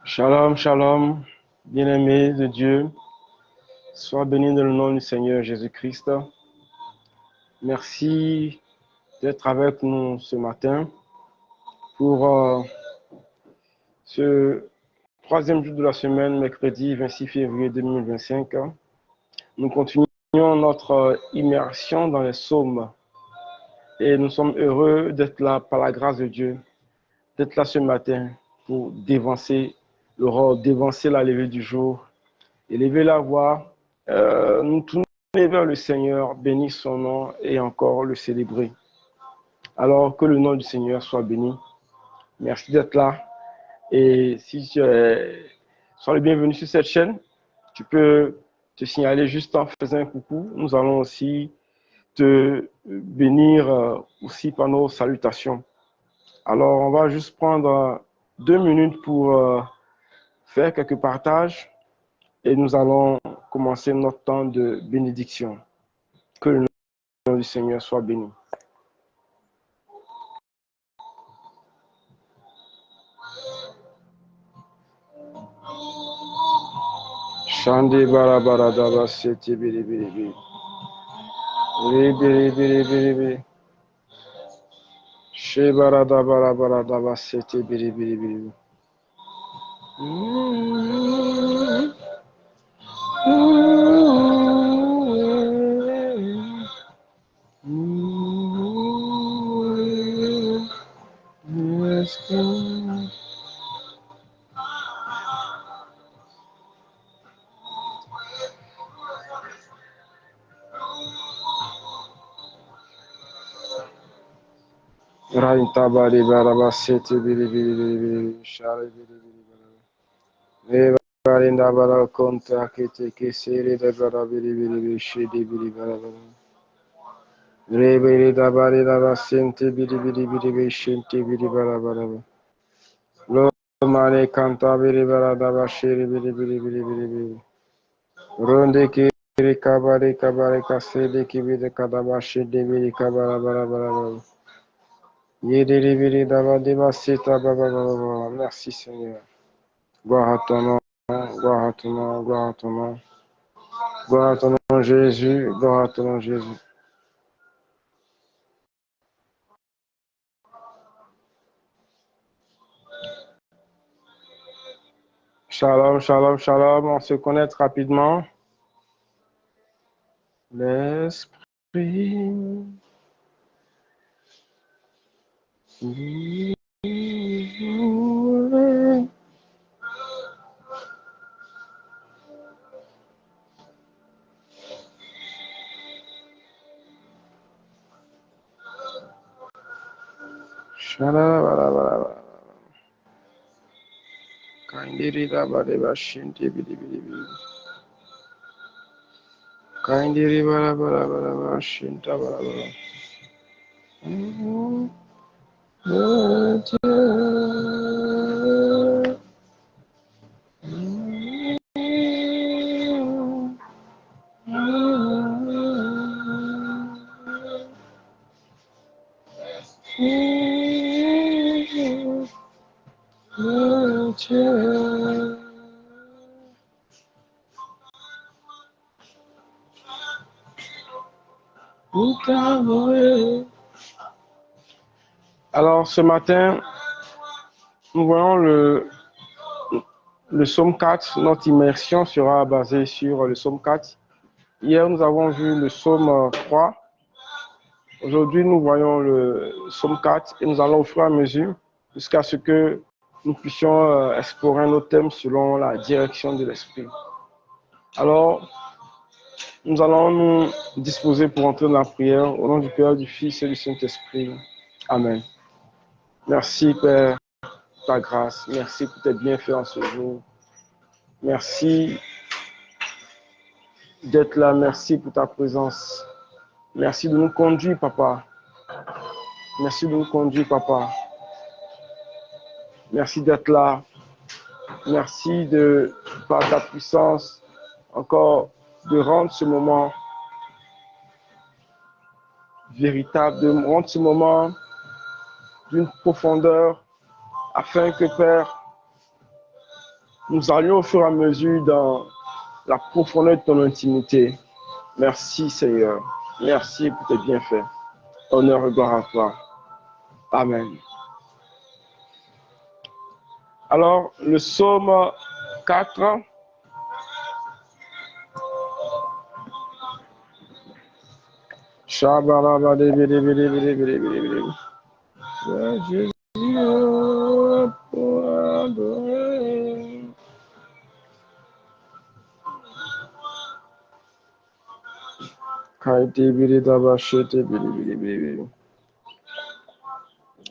Shalom, shalom, bien-aimés de Dieu, sois béni dans le nom du Seigneur Jésus-Christ. Merci d'être avec nous ce matin pour ce troisième jour de la semaine, mercredi 26 février 2025. Nous continuons notre immersion dans les psaumes et nous sommes heureux d'être là par la grâce de Dieu, d'être là ce matin pour dévancer l'aurore, dévancer la levée du jour, élever la voix, nous tourner vers le Seigneur, bénir son nom et encore le célébrer. Alors que le nom du Seigneur soit béni. Merci d'être là. Et si tu sois le bienvenu sur cette chaîne, tu peux te signaler juste en faisant un coucou. Nous allons aussi te bénir aussi par nos salutations. Alors, on va juste prendre 2 minutes pour faire quelques partages et nous allons commencer notre temps de bénédiction. Que le nom du Seigneur soit béni. Shande barabara daba sete biri biri biri. Biri biri biri biri. She barada barabara daba sete biri biri biri. Rainta bari baraba sete biri biri biri biri. Share biri biri biri. Barinda bara konta kete kesere de bara biri biri biri. Shedi biri bara bara. Rebere da bari daba sente biri biri biri biri. Shente biri bara bara bara. Lo mane kanta biri bara daba shere biri biri biri biri biri. Ronde kiri kabare kabare kasede kibiri kadaba shede biri kabara bara bara bara. Yediri biri daba deba seta baba baba baba. Merci Seigneur. Gloire à ton nom, gloire à ton nom, gloire à ton nom. Gloire à ton nom Jésus, gloire à ton nom Jésus. Shalom, shalom, shalom. On se connecte rapidement. L'Esprit. Shalom. Kaindiri daba deba shinti bidi bidi bidi. Kaindiri bara bara bara bara shinta bara bara. Alors ce matin, nous voyons le psaume 4. Notre immersion sera basée sur le psaume 4. Hier, nous avons vu le psaume 3. Aujourd'hui, nous voyons le psaume 4 et nous allons au fur et à mesure jusqu'à ce que nous puissions explorer nos thèmes selon la direction de l'Esprit. Alors, nous allons nous disposer pour entrer dans la prière au nom du Père, du Fils et du Saint-Esprit. Amen. Merci, Père, pour ta grâce. Merci pour tes bienfaits en ce jour. Merci d'être là. Merci pour ta présence. Merci de nous conduire, Papa. Merci de nous conduire, Papa. Merci d'être là. Merci de, par ta puissance, encore de rendre ce moment véritable, de rendre ce moment d'une profondeur, afin que, Père, nous allions au fur et à mesure dans la profondeur de ton intimité. Merci Seigneur. Merci pour tes bienfaits. Honneur et gloire à toi. Amen. Alors, le psaume 4.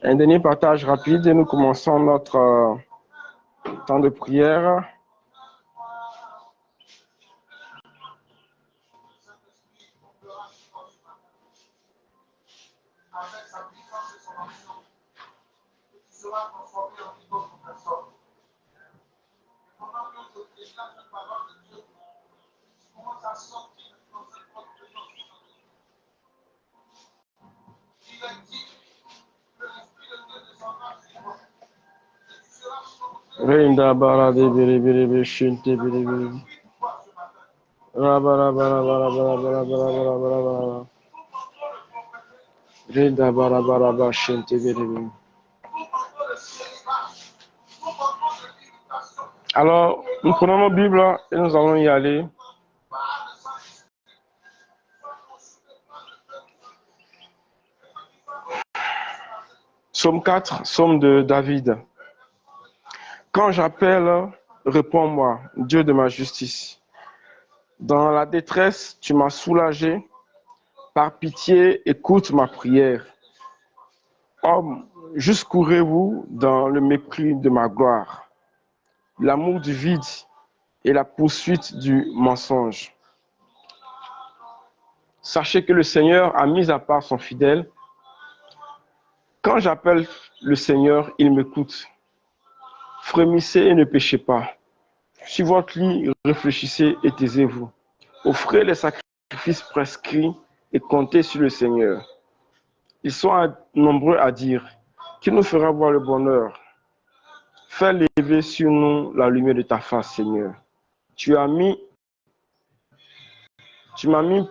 Un dernier partage rapide et nous commençons notre temps de prière. Renda bara de biri biri biri şinti biri biri. Raba raba raba raba raba raba raba raba raba. Renda bara bara bara şinti biri biri. Alors, nous prenons nos Bibles et nous allons y aller. Psaume 4, psaume de David. Quand j'appelle, réponds-moi, Dieu de ma justice. Dans la détresse, tu m'as soulagé. Par pitié, écoute ma prière. Homme, jusqu'ourez-vous dans le mépris de ma gloire, l'amour du vide et la poursuite du mensonge. Sachez que le Seigneur a mis à part son fidèle. Quand j'appelle le Seigneur, il m'écoute. Frémissez et ne péchez pas. Sur votre lit, réfléchissez et taisez-vous. Offrez les sacrifices prescrits et comptez sur le Seigneur. Ils sont nombreux à dire, qui nous fera voir le bonheur? Fais lever sur nous la lumière de ta face, Seigneur. Tu m'as mis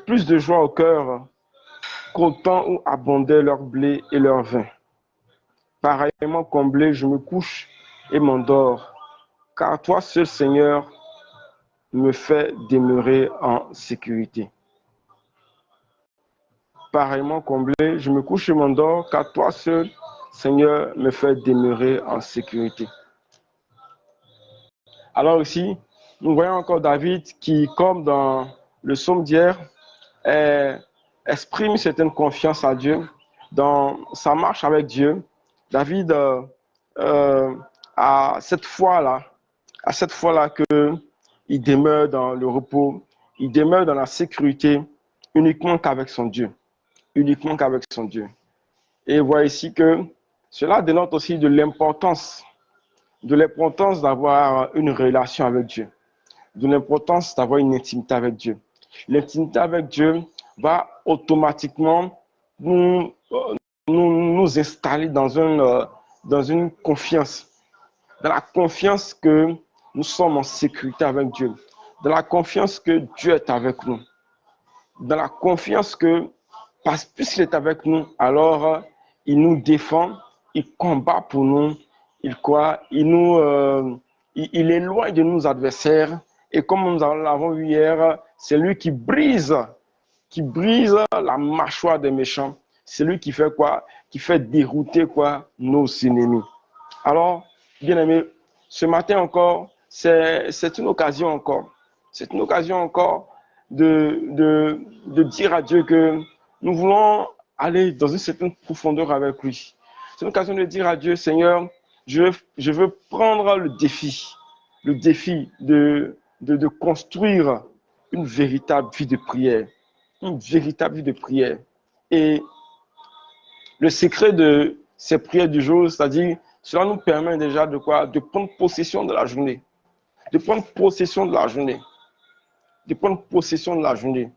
plus de joie au cœur qu'au temps où abondaient leur blé et leur vin. Pareillement comblé, je me couche et m'endors, car toi seul, Seigneur, me fais demeurer en sécurité. Pareillement comblé, je me couche et m'endors, car toi seul, Seigneur, me fais demeurer en sécurité. Alors ici, nous voyons encore David qui, comme dans le psaume d'hier, exprime une certaine confiance à Dieu dans sa marche avec Dieu. David a cette foi-là que il demeure dans le repos, il demeure dans la sécurité uniquement qu'avec son Dieu, uniquement qu'avec son Dieu. Et on voit ici que cela dénote aussi de l'importance d'avoir une relation avec Dieu, de l'importance d'avoir une intimité avec Dieu. L'intimité avec Dieu va automatiquement nous installer dans une confiance, dans la confiance que nous sommes en sécurité avec Dieu, dans la confiance que Dieu est avec nous, dans la confiance que, puisqu'il est avec nous, alors il nous défend, il combat pour nous, il éloigne de nos adversaires, et comme nous l'avons vu hier, c'est lui qui brise la mâchoire des méchants. C'est lui qui fait quoi? Qui fait dérouter quoi? Nos ennemis. Alors, bien aimé, ce matin encore, c'est une occasion encore. C'est une occasion encore de dire à Dieu que nous voulons aller dans une certaine profondeur avec lui. C'est une occasion de dire à Dieu, Seigneur, je veux prendre le défi de construire une véritable vie de prière. Une véritable vie de prière. Et le secret de ces prières du jour, c'est-à-dire, cela nous permet déjà de quoi? De prendre possession de la journée. De prendre possession de la journée. De prendre possession de la journée.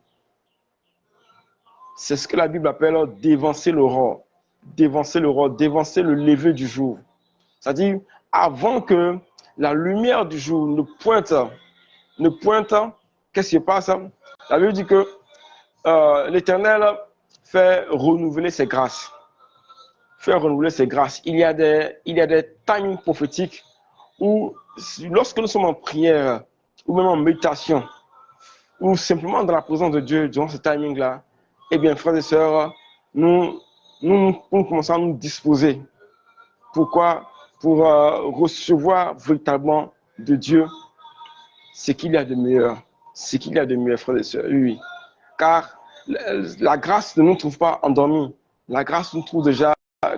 C'est ce que la Bible appelle dévancer l'aurore. Dévancer l'aurore, dévancer le lever du jour. C'est-à-dire, avant que la lumière du jour ne pointe, qu'est-ce qui se passe? La Bible dit que l'Éternel fait renouveler ses grâces. Fait renouveler ses grâces. Il y a des timings prophétiques où, lorsque nous sommes en prière, ou même en méditation, ou simplement dans la présence de Dieu durant ce timing-là, eh bien, frères et sœurs, nous commençons à nous disposer. Pourquoi? Pour recevoir véritablement de Dieu ce qu'il y a de meilleur. Ce qu'il y a de meilleur, frères et sœurs. Oui. Car la grâce ne nous trouve pas endormis. La grâce nous trouve déjà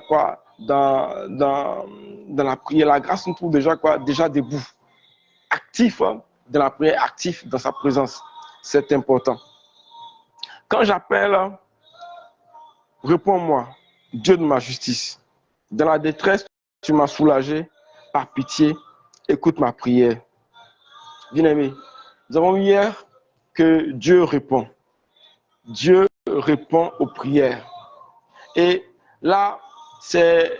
quoi, dans la prière. La grâce nous trouve déjà quoi, déjà debout. Actif dans la prière, actif dans sa présence. C'est important. Quand j'appelle, réponds-moi, Dieu de ma justice. Dans la détresse, tu m'as soulagé. Par pitié, écoute ma prière. Bien-aimé, nous avons vu hier que Dieu répond. Dieu répond aux prières. Et là, c'est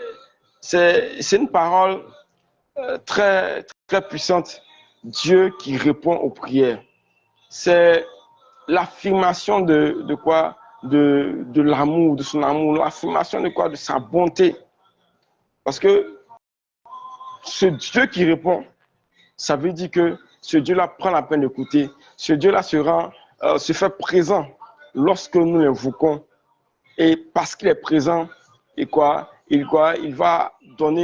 une parole très, très puissante. Dieu qui répond aux prières. C'est l'affirmation de quoi? De l'amour, de son amour. L'affirmation de quoi? De sa bonté. Parce que ce Dieu qui répond, ça veut dire que ce Dieu-là prend la peine d'écouter. Ce Dieu-là se fait présent lorsque nous l'invoquons. Et parce qu'il est présent, et quoi, il va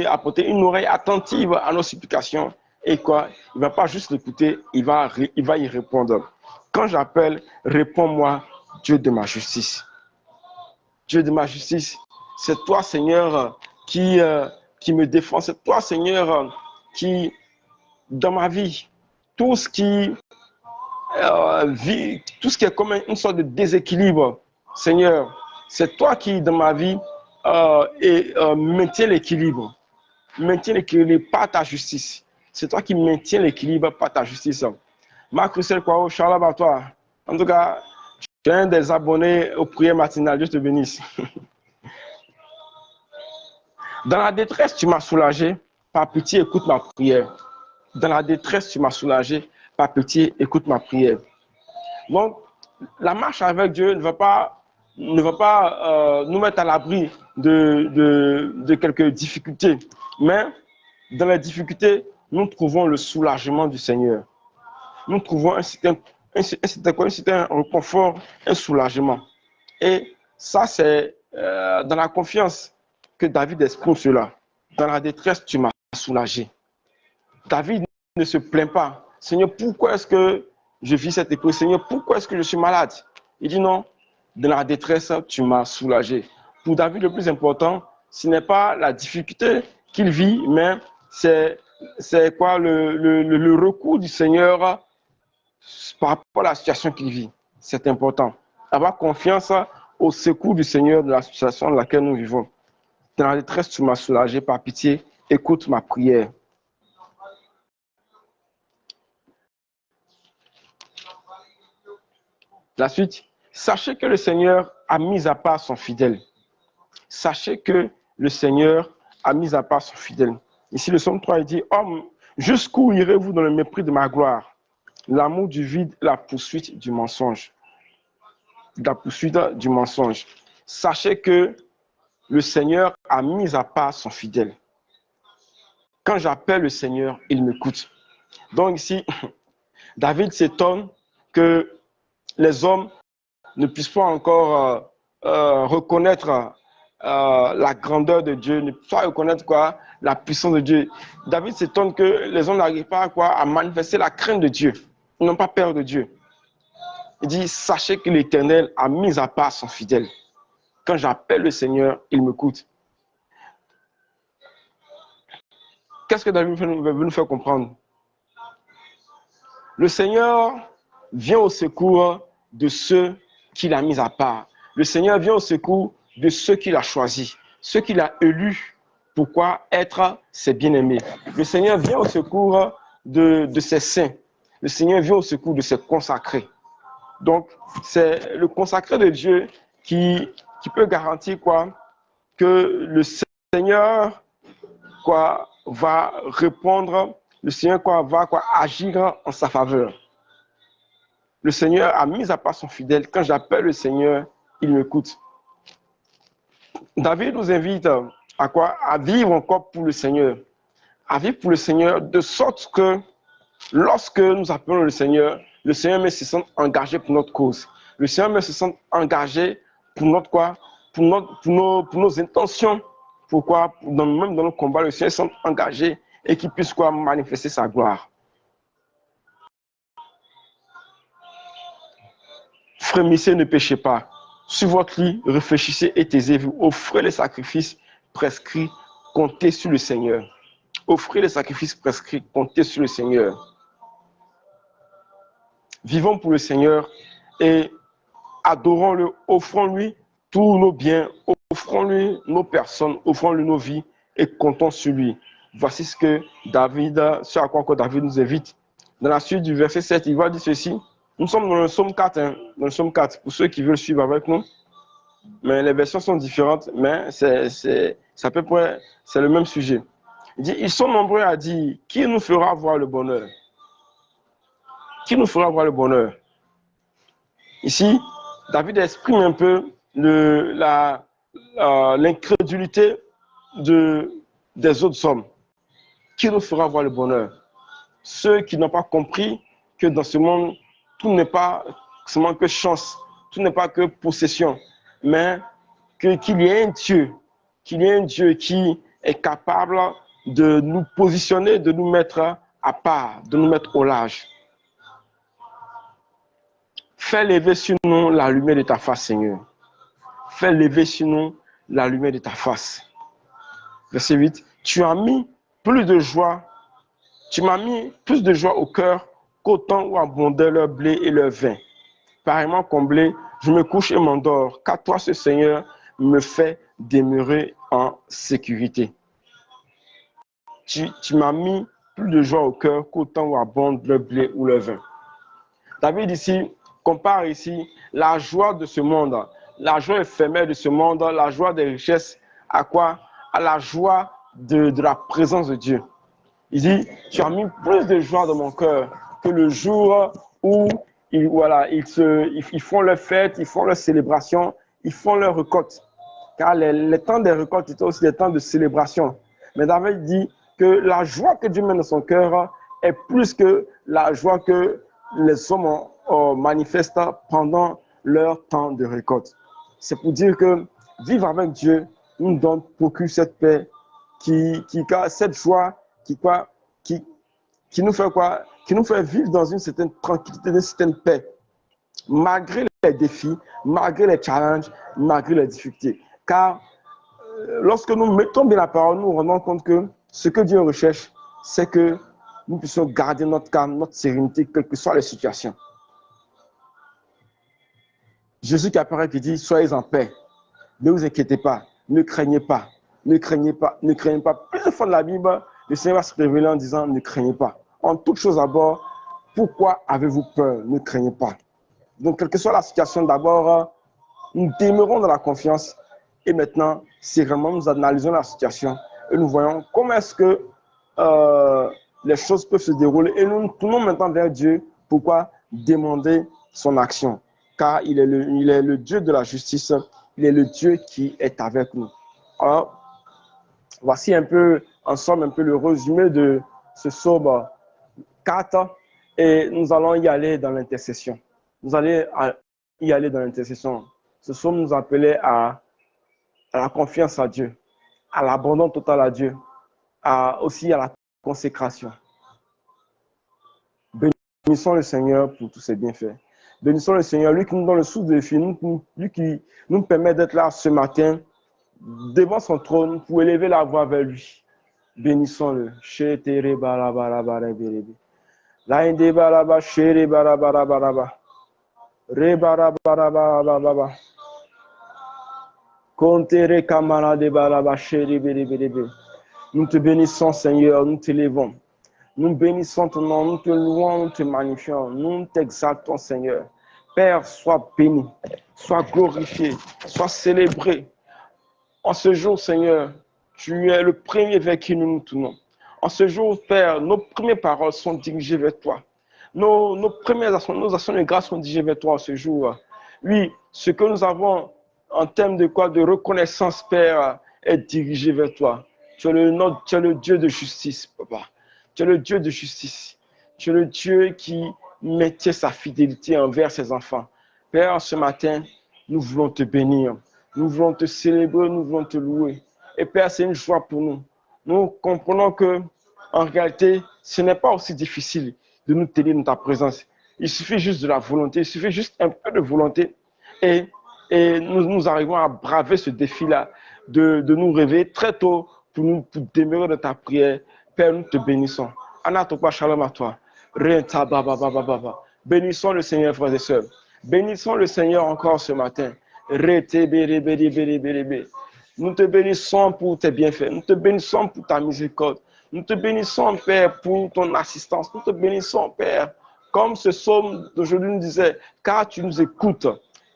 apporter une oreille attentive à nos supplications. Et quoi, il ne va pas juste l'écouter, il va y répondre. Quand j'appelle, réponds-moi, Dieu de ma justice. Dieu de ma justice, c'est toi, Seigneur, qui me défend. C'est toi, Seigneur, qui, dans ma vie, tout ce qui est comme une sorte de déséquilibre, Seigneur, c'est toi qui, dans ma vie, maintiens l'équilibre. Maintiens l'équilibre par ta justice. C'est toi qui maintiens l'équilibre par ta justice. Marc Russell Kwao, Charles à toi. En tout cas, tu es un des abonnés aux prières matinales. Dieu te bénisse. Dans la détresse, tu m'as soulagé. Par pitié, écoute ma prière. Dans la détresse, tu m'as soulagé. Par pitié, écoute ma prière. Donc, la marche avec Dieu ne va pas nous mettre à l'abri de quelques difficultés. Mais dans les difficultés, nous trouvons le soulagement du Seigneur. Nous trouvons un certain réconfort, un soulagement. Et ça, c'est dans la confiance que David exprime cela. Dans la détresse, tu m'as soulagé. David ne se plaint pas. Seigneur, pourquoi est-ce que je vis cette épreuve? Seigneur, pourquoi est-ce que je suis malade? Il dit non, dans la détresse, tu m'as soulagé. Pour David, le plus important, ce n'est pas la difficulté qu'il vit, mais c'est quoi le recours du Seigneur par rapport à la situation qu'il vit. C'est important. Avoir confiance au secours du Seigneur de la situation dans laquelle nous vivons. Dans la détresse, tu m'as soulagé. Par pitié, écoute ma prière. La suite, sachez que le Seigneur a mis à part son fidèle. Sachez que le Seigneur a mis à part son fidèle. Ici, le psaume 3, il dit, homme, jusqu'où irez-vous dans le mépris de ma gloire? L'amour du vide, la poursuite du mensonge. La poursuite du mensonge. Sachez que le Seigneur a mis à part son fidèle. Quand j'appelle le Seigneur, il m'écoute. Donc ici, David s'étonne que les hommes ne puissent pas encore reconnaître la grandeur de Dieu, ne puissent pas reconnaître quoi, la puissance de Dieu. David s'étonne que les hommes n'arrivent pas à manifester la crainte de Dieu. Ils n'ont pas peur de Dieu. Il dit, sachez que l'Éternel a mis à part son fidèle. Quand j'appelle le Seigneur, il m'écoute. Qu'est-ce que David veut nous faire comprendre? Le Seigneur vient au secours de ceux qu'il a mis à part. Le Seigneur vient au secours de ceux qu'il a choisis, ceux qu'il a élus. Pourquoi? Être ses bien-aimés. Le Seigneur vient au secours de ses saints. Le Seigneur vient au secours de ses consacrés. Donc, c'est le consacré de Dieu qui peut garantir quoi? Que le Seigneur quoi, va répondre le Seigneur va agir en sa faveur. Le Seigneur a mis à part son fidèle. Quand j'appelle le Seigneur, il m'écoute. David nous invite à quoi? À vivre encore pour le Seigneur. À vivre pour le Seigneur, de sorte que lorsque nous appelons le Seigneur me se sent engagé pour notre cause. Le Seigneur me se sent engagé pour notre quoi? Pour nos intentions. Pourquoi? Même dans nos combats, le Seigneur se sent engagé et qu'il puisse quoi? Manifester sa gloire. Frémissez, ne péchez pas. Sur votre lit, réfléchissez et taisez-vous. Offrez les sacrifices prescrits, comptez sur le Seigneur. Offrez les sacrifices prescrits, comptez sur le Seigneur. Vivons pour le Seigneur et adorons-le, offrons-lui tous nos biens, offrons-lui nos personnes, offrons-lui nos vies et comptons sur lui. Voici ce que ce à quoi David nous invite. Dans la suite du verset 7, il va dire ceci. Nous sommes dans le psaume 4, dans le psaume 4, pour ceux qui veulent suivre avec nous. Mais les versions sont différentes, mais c'est à peu près c'est le même sujet. Il dit, ils sont nombreux à dire, qui nous fera voir le bonheur? Qui nous fera voir le bonheur? Ici, David exprime un peu l'incrédulité des autres hommes. Qui nous fera voir le bonheur? Ceux qui n'ont pas compris que dans ce monde, tout n'est pas seulement que chance, tout n'est pas que possession, mais qu'il y ait un Dieu, qui est capable de nous positionner, de nous mettre à part, de nous mettre au large. Fais lever sur nous la lumière de ta face, Seigneur. Fais lever sur nous la lumière de ta face. Verset 8. Tu m'as mis plus de joie au cœur qu'au temps où abondaient leur blé et leur vin. Pareillement comblé, je me couche et m'endors, car toi, ce Seigneur, me fait demeurer en sécurité. Tu m'as mis plus de joie au cœur qu'au temps où abonde le blé ou le vin. David ici compare ici la joie de ce monde, la joie éphémère de ce monde, la joie des richesses, à quoi? À la joie de la présence de Dieu. Il dit, tu as mis plus de joie dans mon cœur que le jour où ils font leurs fêtes, ils font leurs célébrations, ils font leurs récoltes. Car les temps des récoltes étaient aussi des temps de célébration. Mais David dit que la joie que Dieu met dans son cœur est plus que la joie que les hommes manifestent pendant leur temps de récolte. C'est pour dire que vivre avec Dieu nous procure cette paix, cette joie qui nous fait quoi? Qui nous fait vivre dans une certaine tranquillité, une certaine paix, malgré les défis, malgré les challenges, malgré les difficultés. Car lorsque nous mettons bien la parole, nous nous rendons compte que ce que Dieu recherche, c'est que nous puissions garder notre calme, notre sérénité, quelles que soient les situations. Jésus qui apparaît, qui dit, soyez en paix, ne vous inquiétez pas, ne craignez pas, ne craignez pas, ne craignez pas. Plusieurs fois dans la Bible, le Seigneur va se révéler en disant, ne craignez pas. En toute chose d'abord, pourquoi avez-vous peur? Ne craignez pas. Donc, quelle que soit la situation, d'abord, nous demeurons dans la confiance. Et maintenant, c'est vraiment, nous analysons la situation et nous voyons comment est-ce que les choses peuvent se dérouler. Et nous tournons maintenant vers Dieu. Pourquoi? Demander son action. Car il est le Dieu de la justice. Il est le Dieu qui est avec nous. Alors, voici un peu, ensemble, un peu le résumé de ce psaume 4. Et nous allons y aller dans l'intercession. Nous allons y aller dans l'intercession. Ce psaume nous appelait à la confiance à Dieu, à l'abandon total à Dieu, aussi à la consécration. Bénissons le Seigneur pour tous ses bienfaits. Bénissons le Seigneur, lui qui nous donne le souffle de vie, lui qui nous permet d'être là ce matin, devant son trône, pour élever la voix vers lui. Bénissons-le. Nous te bénissons, Seigneur, nous t'élevons. Nous bénissons ton nom, nous te louons, nous te magnifions, nous t'exaltons, Seigneur. Père, sois béni, sois glorifié, sois célébré. En ce jour, Seigneur, tu es le premier vers qui nous nous tournons. En ce jour, Père, nos premières paroles sont dirigées vers toi. Nos premières actions, nos actions de grâce sont dirigées vers toi en ce jour. Oui, ce que nous avons en termes de quoi? De reconnaissance, Père, est dirigé vers toi. Tu es le Dieu de justice, Papa. Tu es le Dieu de justice. Tu es le Dieu qui maintient sa fidélité envers ses enfants. Père, ce matin, nous voulons te bénir. Nous voulons te célébrer, nous voulons te louer. Et Père, c'est une joie pour nous. Nous comprenons que, en réalité, ce n'est pas aussi difficile de nous tenir dans ta présence. Il suffit juste de la volonté, il suffit juste un peu de volonté. Et nous arrivons à braver ce défi-là, de nous réveiller très tôt pour demeurer dans ta prière. Père, nous te bénissons. Anatopa, shalom à toi. Bénissons le Seigneur, frères et sœurs. Bénissons le Seigneur encore ce matin. Nous te bénissons pour tes bienfaits. Nous te bénissons pour ta miséricorde. Nous te bénissons, Père, pour ton assistance. Nous te bénissons, Père, comme ce psaume d'aujourd'hui nous disait, car tu nous écoutes.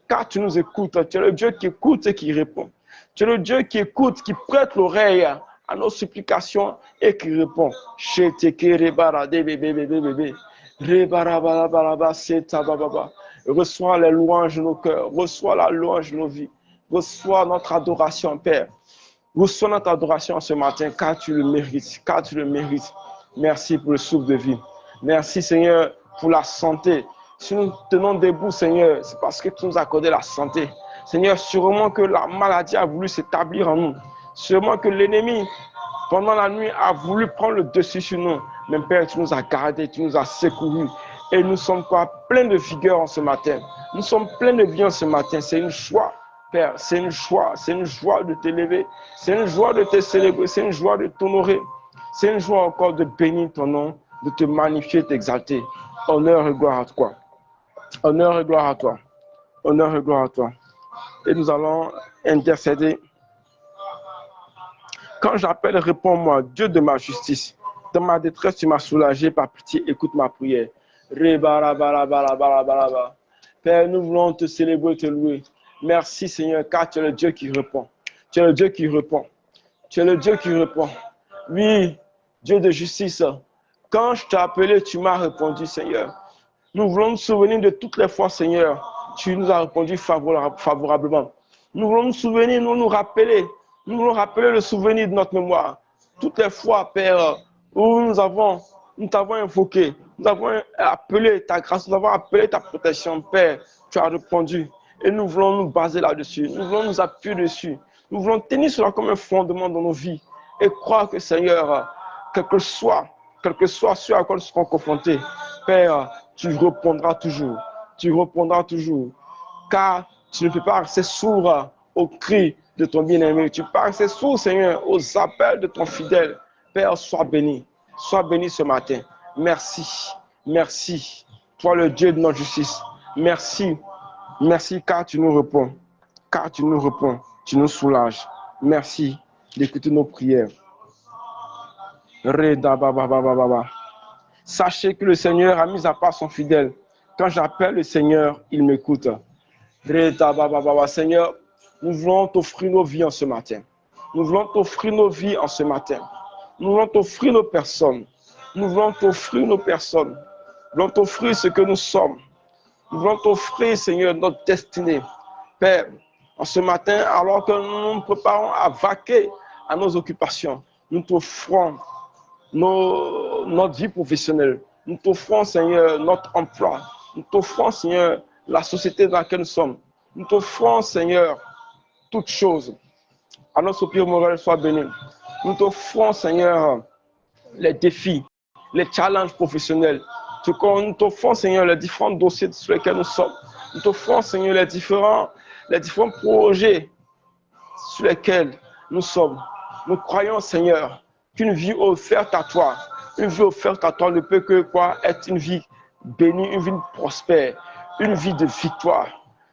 Car tu nous écoutes. Tu es le Dieu qui écoute et qui répond. Tu es le Dieu qui écoute, qui prête l'oreille à nos supplications et qui répond. Reçois les louanges de nos cœurs. Reçois la louange de nos vies. Reçois notre adoration, Père. Reçois notre adoration ce matin, car tu le mérites, car tu le mérites. Merci pour le souffle de vie. Merci, Seigneur, pour la santé. Si nous tenons debout, Seigneur, c'est parce que tu nous as accordé la santé. Seigneur, sûrement que la maladie a voulu s'établir en nous. Sûrement que l'ennemi, pendant la nuit, a voulu prendre le dessus sur nous. Mais Père, tu nous as gardés, tu nous as secourus. Et nous sommes pleins de vigueur en ce matin. Nous sommes pleins de vie en ce matin. C'est une joie. Père, c'est une joie de t'élever, c'est une joie de te célébrer, c'est une joie de t'honorer, c'est une joie encore de bénir ton nom, de te magnifier, t'exalter. Honneur et gloire à toi. Honneur et gloire à toi. Honneur et gloire à toi. Et nous allons intercéder. Quand j'appelle, réponds-moi, Dieu de ma justice. Dans ma détresse, tu m'as soulagé, par pitié, écoute ma prière. Père, nous voulons te célébrer, te louer. Merci Seigneur, car tu es le Dieu qui répond. Tu es le Dieu qui répond. Tu es le Dieu qui répond. Oui, Dieu de justice. Quand je t'ai appelé, tu m'as répondu, Seigneur. Nous voulons nous souvenir de toutes les fois, Seigneur, tu nous as répondu favorablement. Nous voulons nous souvenir, nous rappeler. Nous voulons rappeler le souvenir de notre mémoire. Toutes les fois, Père, où nous t'avons invoqué, nous avons appelé ta grâce, nous avons appelé ta protection, Père, tu as répondu. Et nous voulons nous baser là-dessus. Nous voulons nous appuyer dessus. Nous voulons tenir cela comme un fondement dans nos vies. Et croire que, Seigneur, quel que soit ce à quoi nous serons confrontés, Père, tu répondras toujours. Tu répondras toujours. Car tu ne peux pas rester sourd aux cris de ton bien-aimé. Tu ne peux pas rester sourd, Seigneur, aux appels de ton fidèle. Père, sois béni. Sois béni ce matin. Merci. Merci. Toi, le Dieu de notre justice. Merci. Merci car tu nous réponds, tu nous soulages. Merci d'écouter nos prières. Sachez que le Seigneur a mis à part son fidèle. Quand j'appelle le Seigneur, il m'écoute. Seigneur, nous voulons t'offrir nos vies en ce matin. Nous voulons t'offrir nos vies en ce matin. Nous voulons t'offrir nos personnes. Nous voulons t'offrir nos personnes. Nous voulons t'offrir ce que nous sommes. Nous voulons t'offrir, Seigneur, notre destinée. Père, en ce matin, alors que nous nous préparons à vaquer à nos occupations, nous t'offrons notre vie professionnelle. Nous t'offrons, Seigneur, notre emploi. Nous t'offrons, Seigneur, la société dans laquelle nous sommes. Nous t'offrons, Seigneur, toutes choses. À notre soupir moral soit béni. Nous t'offrons, Seigneur, les défis, les challenges professionnels. Nous t'offrons, Seigneur, les différents dossiers sur lesquels nous sommes. Nous t'offrons, Seigneur, les différents projets sur lesquels nous sommes. Nous croyons, Seigneur, qu'une vie offerte à toi, ne peut que être une vie bénie, une vie prospère, une vie de victoire.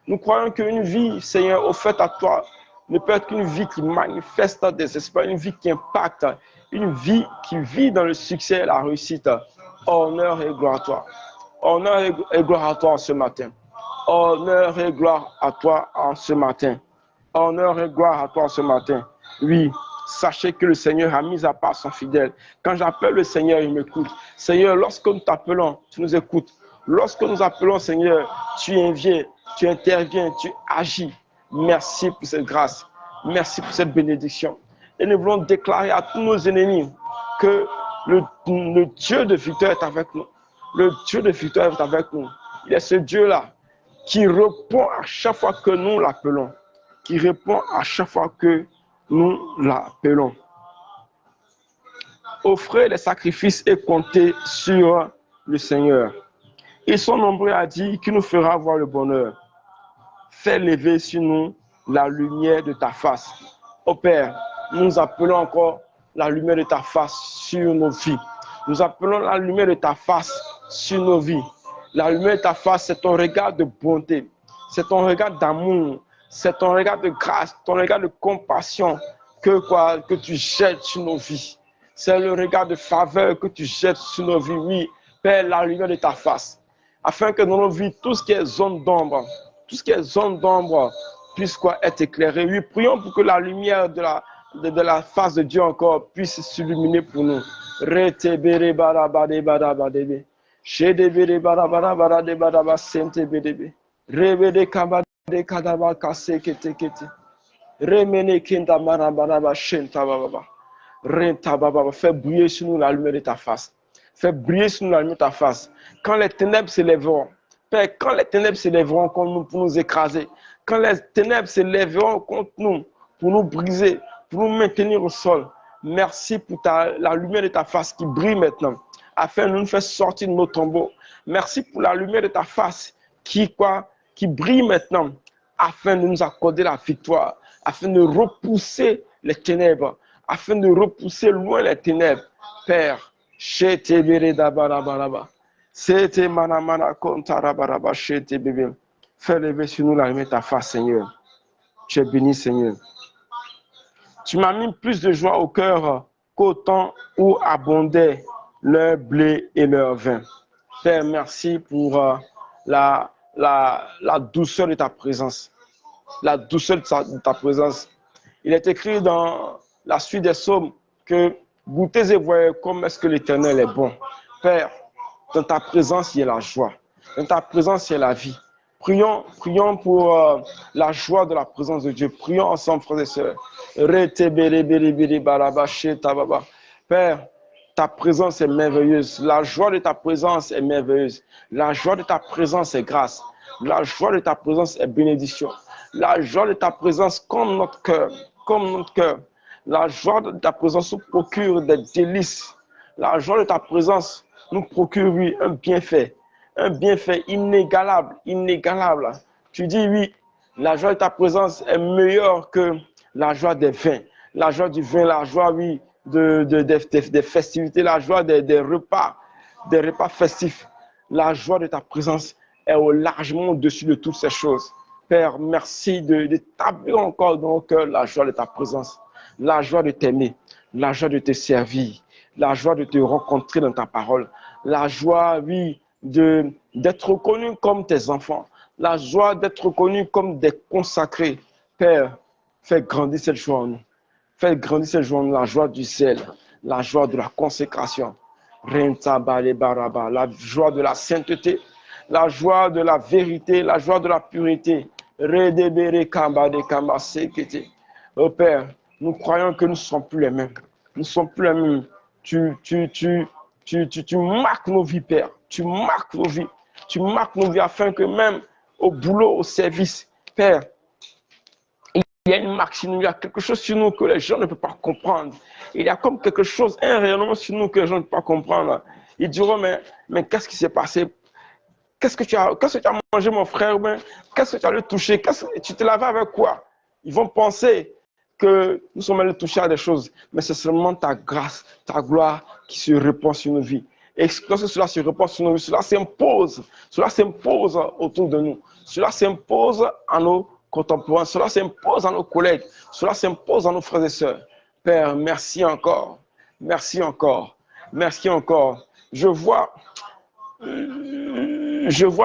Nous croyons qu'une vie, Seigneur, offerte à toi, ne peut être qu'une vie qui manifeste des espoirs, une vie qui impacte, une vie qui vit dans le succès et la réussite. Honneur et gloire à toi. Honneur et gloire à toi en ce matin. Honneur et gloire à toi en ce matin. Honneur et gloire à toi en ce matin. Oui, sachez que le Seigneur a mis à part son fidèle. Quand j'appelle le Seigneur, il m'écoute. Seigneur, lorsque nous t'appelons, tu nous écoutes. Lorsque nous appelons, Seigneur, tu viens, tu interviens, tu agis. Merci pour cette grâce. Merci pour cette bénédiction. Et nous voulons déclarer à tous nos ennemis que le Dieu de victoire est avec nous. Le Dieu de victoire est avec nous. Il est ce Dieu-là qui répond à chaque fois que nous l'appelons. Qui répond à chaque fois que nous l'appelons. Offrez les sacrifices et comptez sur le Seigneur. Ils sont nombreux à dire qu'il nous fera voir le bonheur. Fais lever sur nous la lumière de ta face. Ô Père, nous appelons encore la lumière de ta face sur nos vies. Nous appelons la lumière de ta face sur nos vies. La lumière de ta face, c'est ton regard de bonté, c'est ton regard d'amour, c'est ton regard de grâce, ton regard de compassion que tu jettes sur nos vies. C'est le regard de faveur que tu jettes sur nos vies. Oui, Père, la lumière de ta face. Afin que dans nos vies, tout ce qui est zone d'ombre, puisse être éclairé. Oui, prions pour que la lumière de la face de Dieu encore puisse s'illuminer pour nous. Fais briller sur nous la lumière de ta face. Fais briller sur nous la lumière de ta face. Quand les ténèbres s'élèveront, Père, quand les ténèbres s'élèveront contre nous pour nous écraser, quand les ténèbres s'élèveront contre nous pour nous briser, pour nous maintenir au sol, merci pour la lumière de ta face qui brille maintenant, afin de nous faire sortir de nos tombeaux. Merci pour la lumière de ta face qui brille maintenant, afin de nous accorder la victoire, afin de repousser les ténèbres, afin de repousser loin les ténèbres. Père, c'était manamana kontarabaraba shete bébé. Fais lever sur nous la lumière de ta face, Seigneur. Tu es béni, Seigneur. Tu m'as mis plus de joie au cœur qu'au temps où abondaient leur blé et leur vin. Père, merci pour la douceur de ta présence. La douceur de ta présence. Il est écrit dans la suite des psaumes que goûtez et voyez comme est-ce que l'Éternel est bon. Père, dans ta présence, il y a la joie. Dans ta présence, il y a la vie. Prions pour la joie de la présence de Dieu. Prions ensemble, frères et sœurs. Père, ta présence est merveilleuse. La joie de ta présence est merveilleuse. La joie de ta présence est grâce. La joie de ta présence est bénédiction. La joie de ta présence comme notre cœur. La joie de ta présence nous procure des délices. La joie de ta présence nous procure, oui, un bienfait inégalable. Tu dis, oui, la joie de ta présence est meilleure que la joie des vins. La joie du vin, la joie, oui, des festivités, la joie des repas festifs. La joie de ta présence est largement au-dessus de toutes ces choses. Père, merci d'établir encore dans nos cœurs la joie de ta présence, la joie de t'aimer, la joie de te servir, la joie de te rencontrer dans ta parole, la joie, oui, d'être reconnus comme tes enfants, la joie d'être reconnus comme des consacrés. Père, fais grandir cette joie en nous. Fais grandir cette joie en nous, la joie du zèle, la joie de la consécration, la joie de la sainteté, la joie de la vérité, la joie de la pureté. Oh Père, nous croyons que nous ne sommes plus les mêmes. Nous ne sommes plus les mêmes. Tu marques nos vies, Père. Tu marques nos vies. Tu marques nos vies afin que même au boulot, au service, Père, il y a une marque sur nous, il y a quelque chose sur nous que les gens ne peuvent pas comprendre. Il y a comme quelque chose, un rayonnement sur nous que les gens ne peuvent pas comprendre. Ils diront, mais qu'est-ce qui s'est passé? Qu'est-ce que tu as mangé, mon frère? Qu'est-ce que tu as le touché? Tu te laves avec quoi? Ils vont penser que nous sommes allés toucher à des choses, mais c'est seulement ta grâce, ta gloire qui se répand sur nos vies. Et lorsque cela se répand sur nos vies, cela s'impose autour de nous, cela s'impose à nos contemporains, cela s'impose à nos collègues, cela s'impose à nos frères et sœurs. Père, merci encore, merci encore, merci encore. Je vois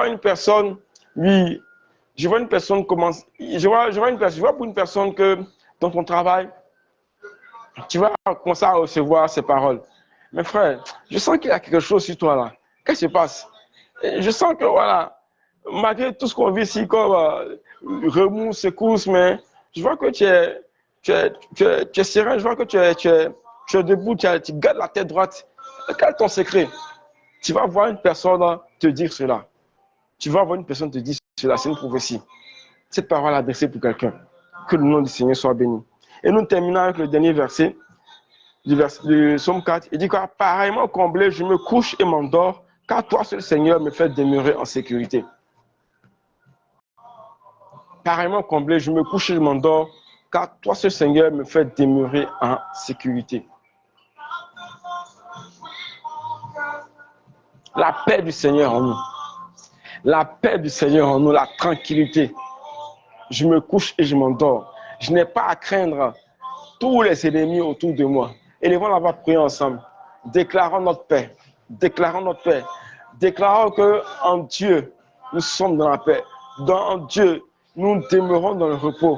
une personne, oui, je vois pour une personne que dans ton travail, Tu vas commencer à recevoir ces paroles. Mais frère, je sens qu'il y a quelque chose sur toi là. Qu'est-ce qui se passe? Je sens que voilà, malgré tout ce qu'on vit ici comme remous, secousses, mais je vois que tu es serein, je vois que tu es debout, tu gardes la tête droite. Quel est ton secret? Tu vas voir une personne te dire cela. Tu vas voir une personne te dire cela, c'est une prophétie. Cette parole est adressée pour quelqu'un. Que le nom du Seigneur soit béni. Et nous terminons avec le dernier verset du psaume 4. Il dit quoi? Pareillement comblé, je me couche et m'endors, car toi seul Seigneur me fait demeurer en sécurité. Pareillement comblé, je me couche et je m'endors, car toi seul Seigneur me fait demeurer en sécurité. La paix du Seigneur en nous. La paix du Seigneur en nous, la tranquillité. Je me couche et je m'endors. Je n'ai pas à craindre tous les ennemis autour de moi. Élevons la voix, prions ensemble. Déclarons notre paix. Déclarons notre paix. Déclarons qu'en Dieu, nous sommes dans la paix. Dans Dieu, nous demeurons dans le repos.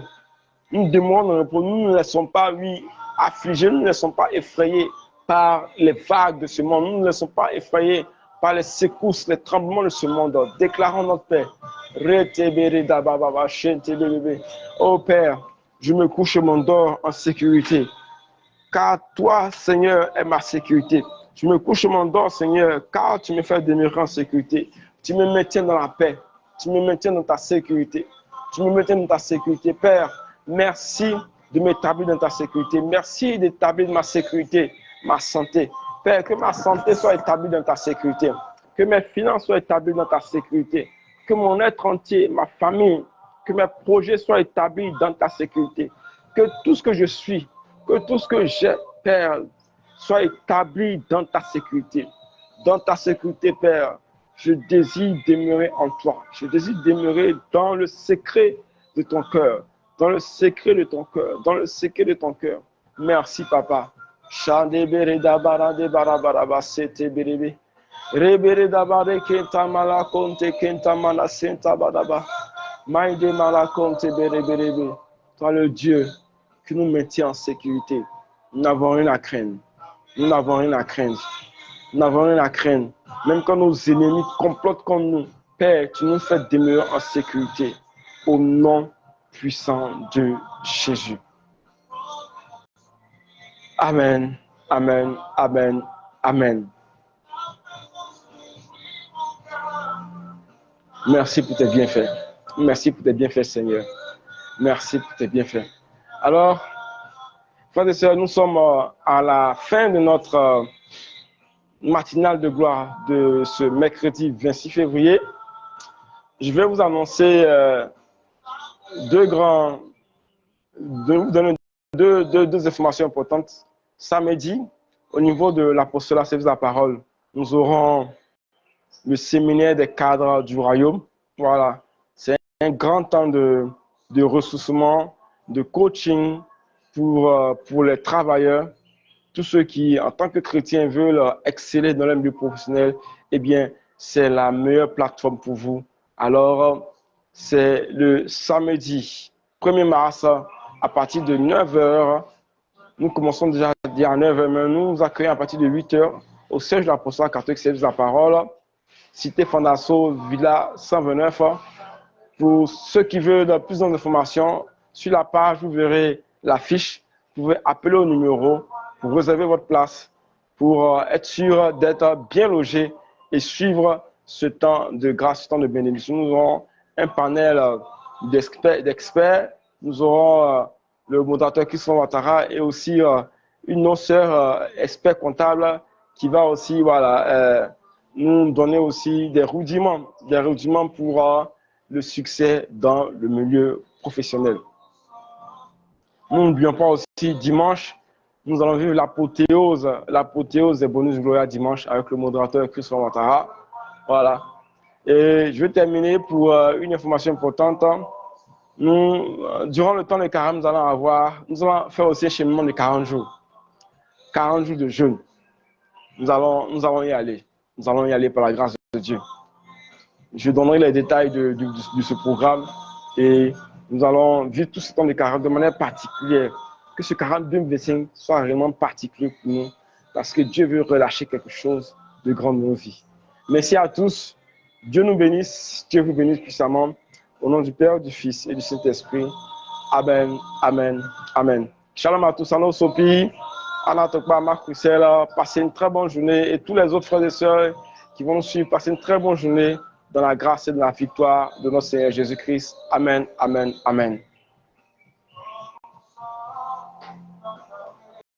Nous demeurons dans le repos. Nous ne nous laissons pas, oui, affligés. Nous ne nous laissons pas effrayés par les vagues de ce monde. Nous ne nous laissons pas effrayés par les secousses, les tremblements de ce monde. Déclarons notre paix. Oh Père, je me couche et m'endors en sécurité. Car toi, Seigneur, est ma sécurité. Je me couche et m'endors, Seigneur, car tu me fais demeurer en sécurité. Tu me maintiens dans la paix. Tu me maintiens dans ta sécurité. Tu me maintiens dans ta sécurité. Père, merci de m'établir dans ta sécurité. Merci d'établir ma sécurité, ma santé. Père, que ma santé soit établie dans ta sécurité. Que mes finances soient établies dans ta sécurité. Que mon être entier, ma famille, que mes projets soient établis dans ta sécurité. Que tout ce que je suis, que tout ce que j'ai, Père, soit établi dans ta sécurité. Dans ta sécurité, Père, je désire demeurer en toi. Je désire demeurer dans le secret de ton cœur. Dans le secret de ton cœur. Dans le secret de ton cœur. Merci, Papa. Toi, le Dieu qui nous maintient en sécurité. Nous n'avons rien à craindre. Nous n'avons rien à craindre. Nous n'avons rien à craindre. Même quand nos ennemis complotent contre nous, Père, tu nous fais demeurer en sécurité. Au nom puissant de Jésus. Amen. Amen. Amen. Amen. Merci pour tes bienfaits. Merci pour tes bienfaits, Seigneur. Merci pour tes bienfaits. Alors, frères et sœurs, nous sommes à la fin de notre matinale de gloire de ce mercredi 26 février. Je vais vous annoncer vous donner deux informations importantes. Samedi, au niveau de l'apostolat service de la parole, nous aurons le séminaire des cadres du royaume. Voilà, c'est un grand temps de ressourcement, de coaching pour les travailleurs, tous ceux qui, en tant que chrétiens, veulent exceller dans leur milieu professionnel. Eh bien, c'est la meilleure plateforme pour vous. Alors, c'est le samedi 1er mars à partir de 9h. Nous commençons déjà à 9h, mais nous nous accueillons à partir de 8h au siège de l'Apostolat catholique service de la parole, cité Fondasso, Villa 129. Pour ceux qui veulent plus d'informations, sur la page, vous verrez l'affiche. Vous pouvez appeler au numéro pour réserver votre place, pour être sûr d'être bien logé et suivre ce temps de grâce, ce temps de bénédiction. Nous aurons un panel d'experts. Nous aurons le modérateur Christophe Ouattara et aussi une autre sœur expert comptable qui va aussi nous donner aussi des rudiments pour le succès dans le milieu professionnel. Nous n'oublions pas aussi dimanche, nous allons vivre l'apothéose des bonus Gloria dimanche avec le modérateur Christophe Ouattara. Voilà. Et je vais terminer pour une information importante. Nous, durant le temps de carême, nous allons faire aussi un cheminement de 40 jours. 40 jours de jeûne. Nous allons y aller. Nous allons y aller par la grâce de Dieu. Je donnerai les détails de ce programme et nous allons vivre tout ce temps de carême de manière particulière que ce 42-25 soit vraiment particulier pour nous, parce que Dieu veut relâcher quelque chose de grand dans nos vies. Merci à tous. Dieu nous bénisse. Dieu vous bénisse puissamment. Au nom du Père, du Fils et du Saint-Esprit. Amen, amen, amen. Shalom à tous. Anna Sopi, Anna Tokba, Marc Roussel. Passez une très bonne journée. Et tous les autres frères et sœurs qui vont nous suivre, passez une très bonne journée dans la grâce et dans la victoire de notre Seigneur Jésus-Christ. Amen, amen, amen.